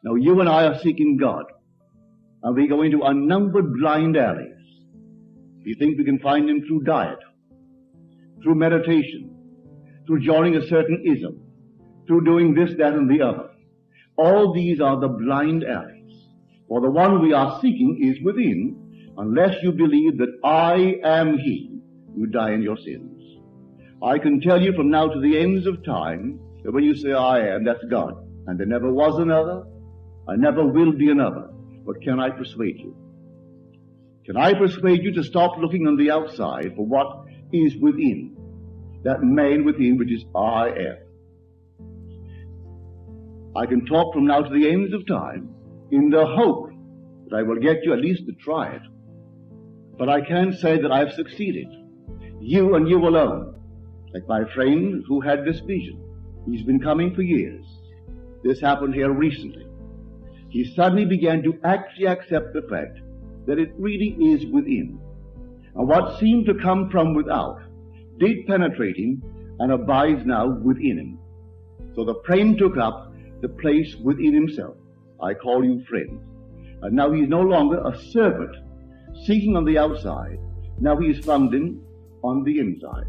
Now you and I are seeking God, and we go into unnumbered blind alleys. We think we can find Him through diet, through meditation, through joining a certain ism, through doing this, that, and the other. All these are the blind alleys. For the one we are seeking is within. Unless you believe that I am He, you die in your sins. I can tell you from now to the ends of time that when you say I am, that's God. And there never was another, and never will be another. But can I persuade you? Can I persuade you to stop looking on the outside for what is within? That man within which is I am. I can talk from now to the ends of time in the hope that I will get you at least to try it. But I can't say that I've succeeded. You and you alone. Like my friend who had this vision. He's been coming for years. This happened here recently. He suddenly began to actually accept the fact that it really is within. And what seemed to come from without did penetrate him and abides now within him. So the friend took up the place within himself. I call you friends. And now he is no longer a servant seeking on the outside. Now he is found in on the inside.